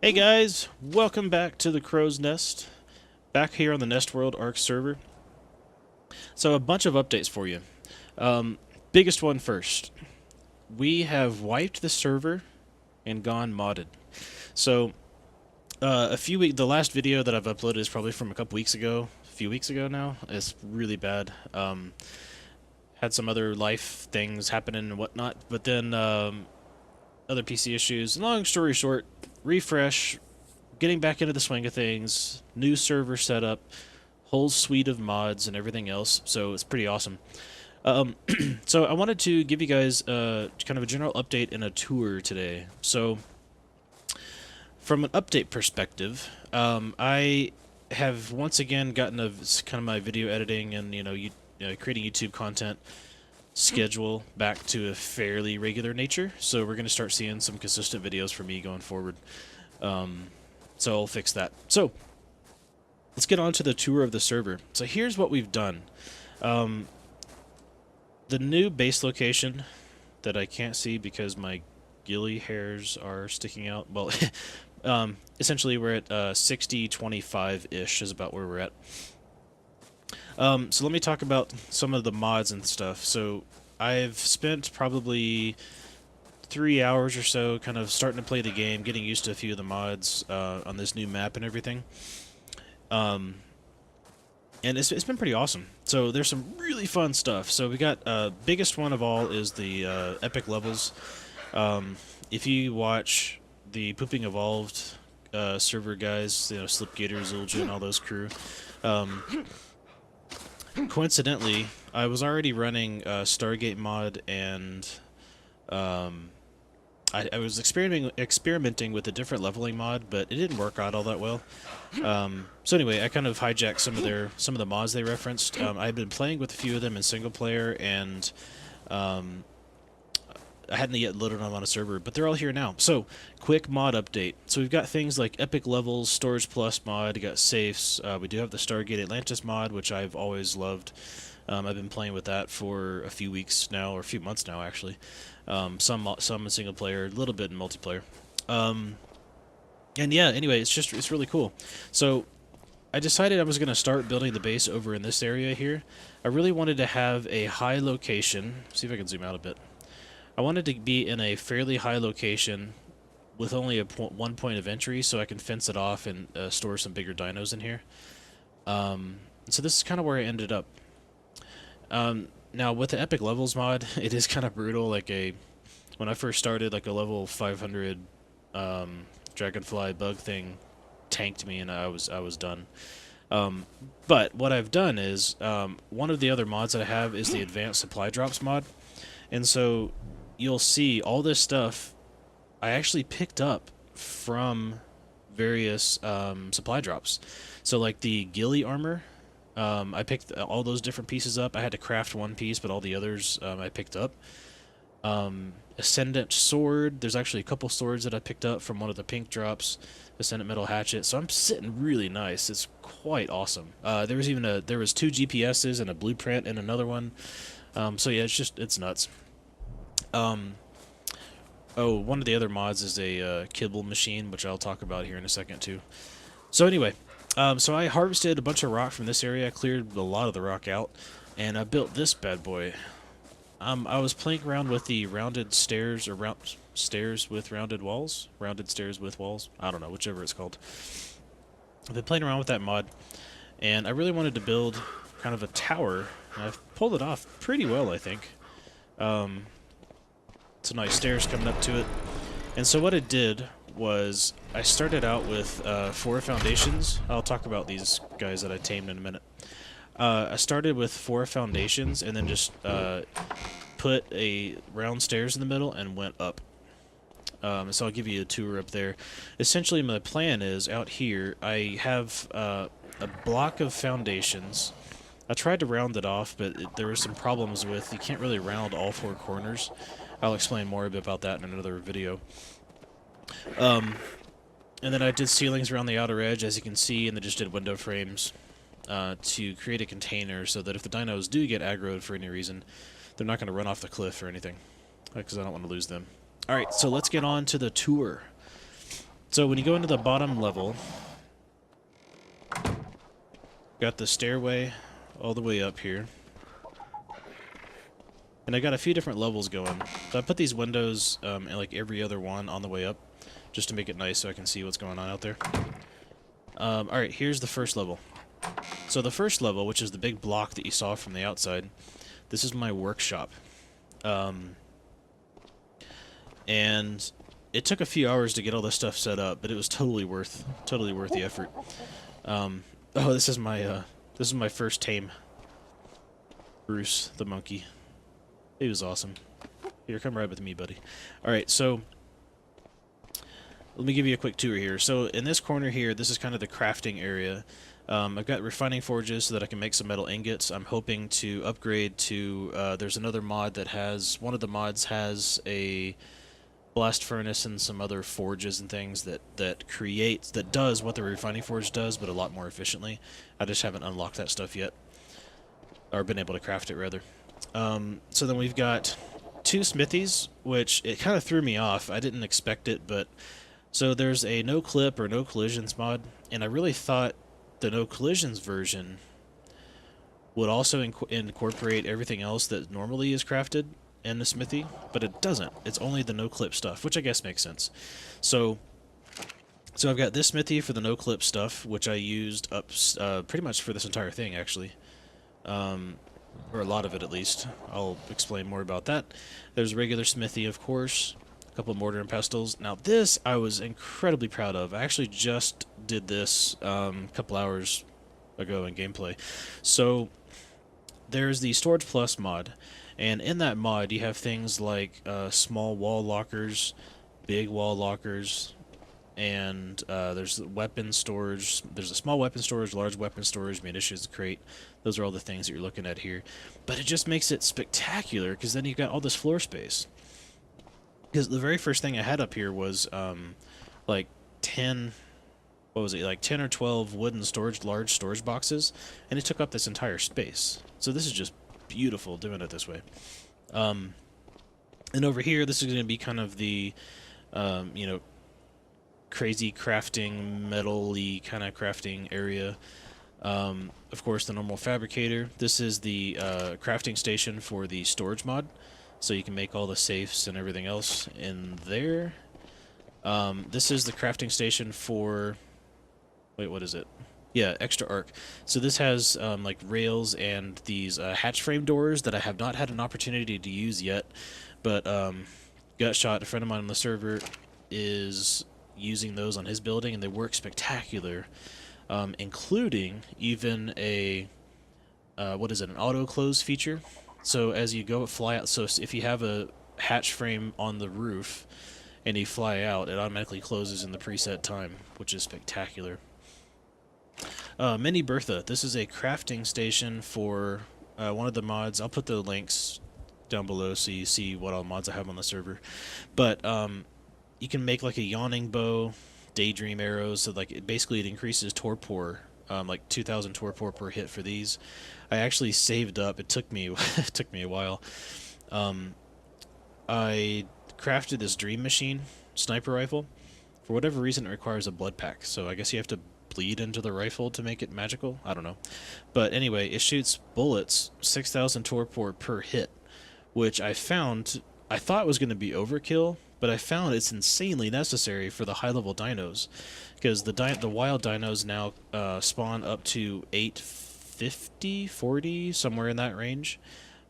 Hey guys, welcome back to the Crow's Nest, back here on the Nest World Arc server. So a bunch of updates for you. Biggest one first. We have wiped the server and gone modded. So the last video that I've uploaded is probably from a couple weeks ago, a few weeks ago now. It's really bad. Had some other life things happening and whatnot, but then other PC issues. Long story short, refresh, getting back into the swing of things, new server setup, whole suite of mods and everything else, so it's pretty awesome. So I wanted to give you guys kind of a general update and a tour today. So from an update perspective, I have once again gotten a kind of my video editing and creating YouTube content schedule back to a fairly regular nature. So we're going to start seeing some consistent videos from me going forward. So I'll fix that. So let's get on to the tour of the server. So here's what we've done. The new base location that I can't see because my ghillie hairs are sticking out. Well, essentially we're at 60-25-ish is about where we're at. So let me talk about some of the mods and stuff. So I've spent probably 3 hours or so kind of starting to play the game, getting used to a few of the mods on this new map and everything. And it's been pretty awesome. So there's some really fun stuff. So we got biggest one of all is the epic levels. If you watch the Pooping Evolved server guys, Slipgator, Zulja, and all those crew, coincidentally, I was already running Stargate mod and I was experimenting with a different leveling mod, but it didn't work out all that well. So anyway, I kind of hijacked some of the mods they referenced. I've been playing with a few of them in single player, and I hadn't yet loaded them on a server, but they're all here now. So, quick mod update. So we've got things like Epic Levels, Storage Plus mod, we got safes, we do have the Stargate Atlantis mod, which I've always loved. I've been playing with that for a few weeks now, or a few months now, actually. Some in single player, a little bit in multiplayer. And yeah, anyway, it's really cool. So, I decided I was going to start building the base over in this area here. I really wanted to have a high location. See if I can zoom out a bit. I wanted to be in a fairly high location with only one point of entry, so I can fence it off and store some bigger dinos in here. So this is kind of where I ended up. Now with the Epic Levels mod, it is kind of brutal. When I first started, like a level 500 Dragonfly bug thing tanked me, and I was done. But what I've done is one of the other mods that I have is the Advanced Supply Drops mod, and so you'll see all this stuff I actually picked up from various supply drops. So like the ghillie armor, I picked all those different pieces up. I had to craft one piece, but all the others I picked up. Ascendant sword, there's actually a couple swords that I picked up from one of the pink drops. Ascendant metal hatchet, so I'm sitting really nice. It's quite awesome. There was 2 GPSs and a blueprint and another one. So yeah, it's nuts. Oh, one of the other mods is a kibble machine, which I'll talk about here in a second too. So anyway, so I harvested a bunch of rock from this area, cleared a lot of the rock out, and I built this bad boy. I was playing around with the rounded stairs, or stairs with rounded walls? Rounded stairs with walls? I don't know, whichever it's called. I've been playing around with that mod, and I really wanted to build kind of a tower, and I've pulled it off pretty well, I think. Some nice stairs coming up to it. And so what I did was I started out with 4 foundations. I'll talk about these guys that I tamed in a minute. I started with 4 foundations and then just put a round stairs in the middle and went up. So I'll give you a tour up there. Essentially my plan is out here I have a block of foundations. I tried to round it off, but there were some problems with you can't really round all 4 corners. I'll explain more a bit about that in another video. And then I did ceilings around the outer edge, as you can see, and then just did window frames to create a container so that if the dinos do get aggroed for any reason, they're not going to run off the cliff or anything, because I don't want to lose them. Alright, so let's get on to the tour. So when you go into the bottom level, got the stairway all the way up here. And I got a few different levels going. So I put these windows in like every other one on the way up, just to make it nice so I can see what's going on out there. Alright, here's the first level. So the first level, which is the big block that you saw from the outside, this is my workshop. And it took a few hours to get all this stuff set up, but it was totally worth the effort. Oh, this is my first tame. Bruce, the monkey. He was awesome. Here, come ride with me, buddy. Alright, so let me give you a quick tour here. So in this corner here, this is kind of the crafting area. I've got refining forges so that I can make some metal ingots. I'm hoping to upgrade to, there's another mod that has, one of the mods has a blast furnace and some other forges and things that does what the refining forge does, but a lot more efficiently. I just haven't unlocked that stuff yet, or been able to craft it rather. So then we've got two smithies, which it kind of threw me off. I didn't expect it, but so there's a no clip or no collisions mod, and I really thought the no collisions version would also incorporate everything else that normally is crafted in the smithy, but it doesn't. It's only the no clip stuff, which I guess makes sense. So I've got this smithy for the no clip stuff, which I used up pretty much for this entire thing, actually. Or a lot of it, at least. I'll explain more about that. There's regular smithy, of course. A couple of mortar and pestles. Now this I was incredibly proud of. I actually just did this a couple hours ago in gameplay. So there's the Storage Plus mod, and in that mod you have things like small wall lockers, big wall lockers, and there's weapon storage. There's a small weapon storage, large weapon storage, munitions crate. Those are all the things that you're looking at here. But it just makes it spectacular, because then you've got all this floor space. Because the very first thing I had up here was like 10, what was it, like 10 or 12 wooden large storage boxes, and it took up this entire space. So this is just beautiful doing it this way. And over here, this is going to be kind of the, you know, crazy crafting, metal-y kind of crafting area. Of course, the normal fabricator. This is the crafting station for the storage mod, so you can make all the safes and everything else in there. This is the crafting station for... Wait, what is it? Yeah, extra arc. So this has like rails and these hatch frame doors that I have not had an opportunity to use yet, but Gutshot, a friend of mine on the server, is using those on his building, and they work spectacular, including even a what is it, an auto close feature. So as you go fly out, so if you have a hatch frame on the roof and you fly out, it automatically closes in the preset time, which is spectacular. Mini Bertha. This is a crafting station for one of the mods. I'll put the links down below so you see what all mods I have on the server. But you can make like a yawning bow, daydream arrows, so like basically it increases torpor, like 2,000 torpor per hit for these. I actually saved up. It took me it took me a while. I crafted this dream machine sniper rifle. For whatever reason, it requires a blood pack, so I guess you have to bleed into the rifle to make it magical. I don't know, but anyway, it shoots bullets 6,000 torpor per hit, which I found, I thought was going to be overkill, but I found it's insanely necessary for the high-level dinos, because the wild dinos now spawn up to 850, 40, somewhere in that range.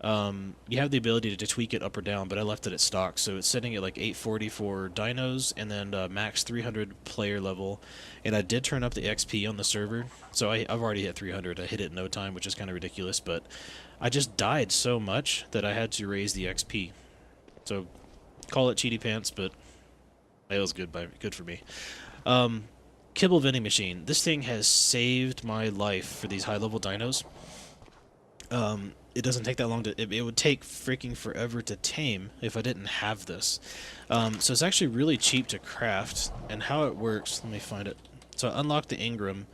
You have the ability to tweak it up or down, but I left it at stock, so it's setting at like 840 for dinos, and then max 300 player level. And I did turn up the XP on the server, so I've already hit 300. I hit it in no time, which is kind of ridiculous, but I just died so much that I had to raise the XP. So call it cheaty pants, but it was good for me. Kibble vending machine. This thing has saved my life for these high-level dinos. It doesn't take that long to... It would take freaking forever to tame if I didn't have this. So it's actually really cheap to craft, and how it works... Let me find it. So I unlock the Ingram,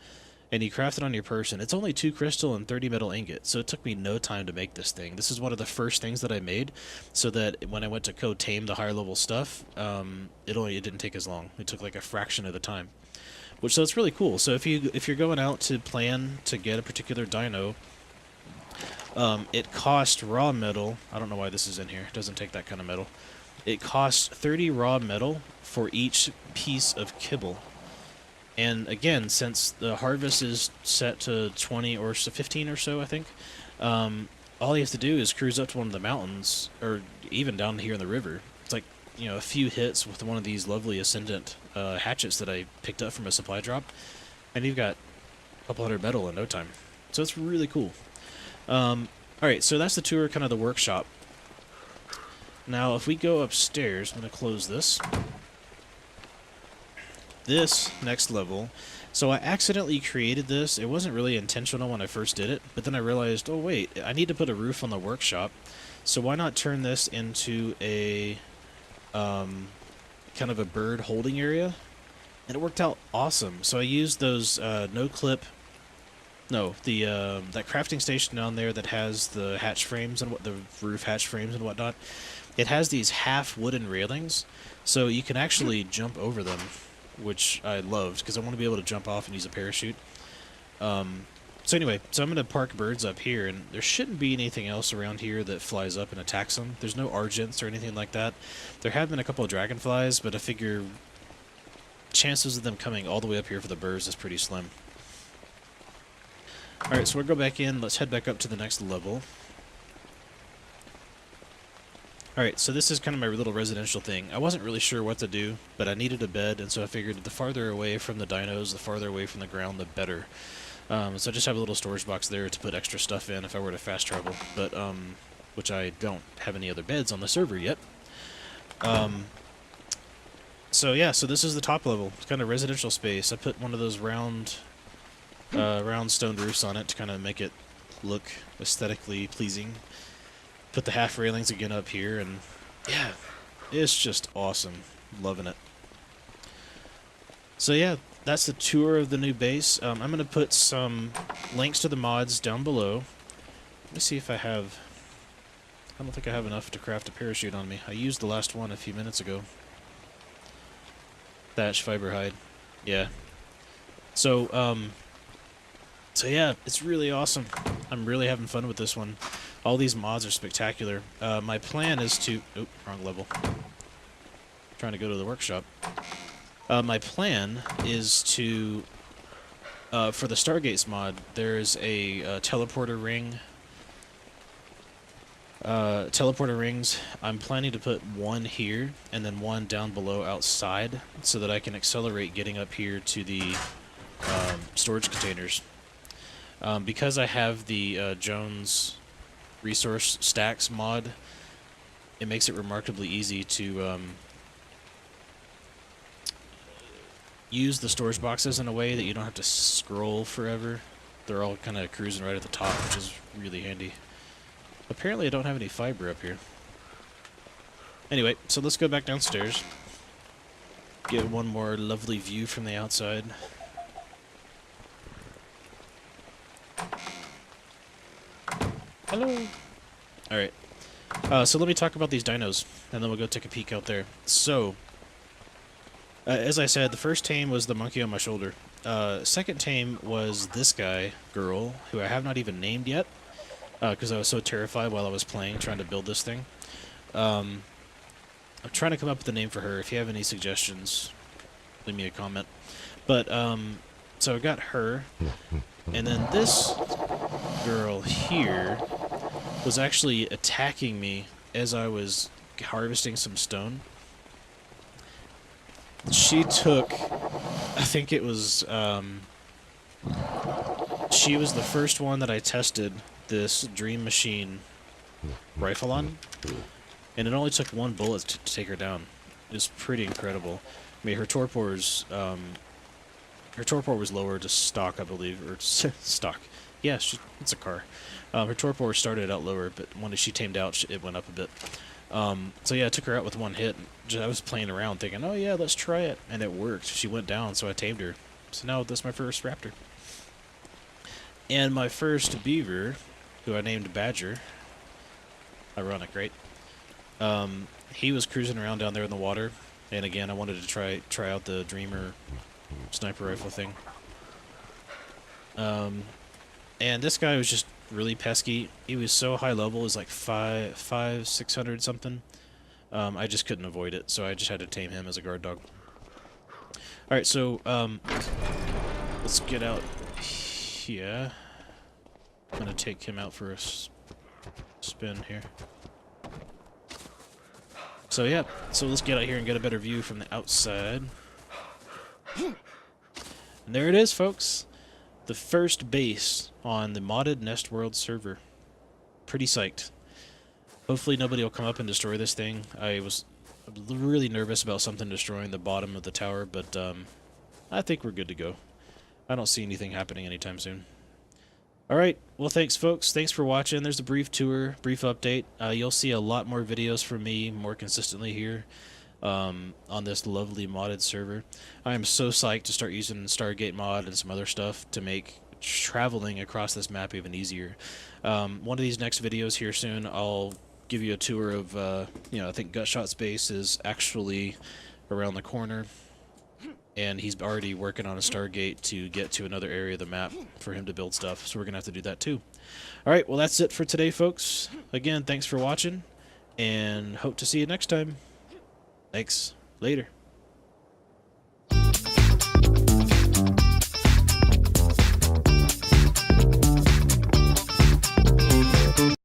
and you craft it on your person. It's only 2 crystal and 30 metal ingot, so it took me no time to make this thing. This is one of the first things that I made, so that when I went to go tame the higher level stuff, it didn't take as long. It took like a fraction of the time, so it's really cool. So if you're going out to plan to get a particular dino, it costs raw metal. I don't know why this is in here. It doesn't take that kind of metal. It costs 30 raw metal for each piece of kibble. And again, since the harvest is set to 20 or 15 or so, I think, all you have to do is cruise up to one of the mountains, or even down here in the river. It's like, you know, a few hits with one of these lovely Ascendant hatchets that I picked up from a supply drop, and you've got a couple hundred metal in no time. So it's really cool. Alright, so that's the tour, kind of the workshop. Now, if we go upstairs, I'm going to close this. This next level, so I accidentally created this. It wasn't really intentional when I first did it, but then I realized, oh wait, I need to put a roof on the workshop, so why not turn this into a kind of a bird holding area? And it worked out awesome. So I used those that crafting station down there that has the hatch frames and the roof hatch frames and whatnot. It has these half wooden railings, so you can actually jump over them, which I loved, because I want to be able to jump off and use a parachute. So anyway, so I'm going to park birds up here, and there shouldn't be anything else around here that flies up and attacks them. There's no Argents or anything like that. There have been a couple of dragonflies, but I figure chances of them coming all the way up here for the birds is pretty slim. Alright, so we'll go back in. Let's head back up to the next level. Alright, so this is kind of my little residential thing. I wasn't really sure what to do, but I needed a bed, and so I figured the farther away from the dinos, the farther away from the ground, the better. So I just have a little storage box there to put extra stuff in if I were to fast travel, but which I don't have any other beds on the server yet. So yeah, so this is the top level. It's kind of residential space. I put one of those round stone roofs on it to kind of make it look aesthetically pleasing. Put the half railings again up here, and yeah, it's just awesome. Loving it. So yeah, that's the tour of the new base. I'm going to put some links to the mods down below. Let me see if I have... I don't think I have enough to craft a parachute on me. I used the last one a few minutes ago. Thatch fiber hide. Yeah. So yeah, it's really awesome. I'm really having fun with this one. All these mods are spectacular. My plan is to... Oh, wrong level. Trying to go to the workshop. My plan is to... for the Stargates mod, there's a teleporter ring. Teleporter rings. I'm planning to put one here, and then one down below outside, so that I can accelerate getting up here to the storage containers. Because I have the Jones resource stacks mod, it makes it remarkably easy to use the storage boxes in a way that you don't have to scroll forever. They're all kind of cruising right at the top, which is really handy. Apparently I don't have any fiber up here. Anyway, so let's go back downstairs. Get one more lovely view from the outside. Hello! Alright. So let me talk about these dinos, and then we'll go take a peek out there. So, as I said, the first tame was the monkey on my shoulder. Second tame was this girl, who I have not even named yet, because I was so terrified while I was playing, trying to build this thing. I'm trying to come up with a name for her. If you have any suggestions, leave me a comment. But, so I got her, and then this girl here was actually attacking me as I was harvesting some stone. She took, I think it was, she was the first one that I tested this Dream Machine rifle on, and it only took one bullet to take her down. It was pretty incredible. I mean, her torpor was lower to stock, I believe, or stock. Yeah, it's a car. Her torpor started out lower, but when she tamed out, it went up a bit. So yeah, I took her out with one hit. I was playing around thinking, oh yeah, let's try it. And it worked. She went down, so I tamed her. So now that's my first raptor. And my first beaver, who I named Badger, ironic, right? He was cruising around down there in the water, and again, I wanted to try out the Dreamer sniper rifle thing. And this guy was just really pesky. He was so high level, it was like 600 something. I just couldn't avoid it, so I just had to tame him as a guard dog. Alright, so, let's get out here. I'm gonna take him out for a spin here. So yeah, so let's get out here and get a better view from the outside. And there it is, folks. The first base on the modded Nest World server. Pretty psyched. Hopefully nobody will come up and destroy this thing. I was really nervous about something destroying the bottom of the tower, but I think we're good to go. I don't see anything happening anytime soon. Alright, well thanks folks, thanks for watching. There's a brief tour, brief update. You'll see a lot more videos from me more consistently here on this lovely modded server. I am so psyched to start using Stargate mod and some other stuff to make traveling across this map even easier. One of these next videos here soon, I'll give you a tour of, you know, I think Gutshot's base is actually around the corner. And he's already working on a Stargate to get to another area of the map for him to build stuff, so we're going to have to do that too. Alright, well that's it for today, folks. Again, thanks for watching, and hope to see you next time. Thanks. Later.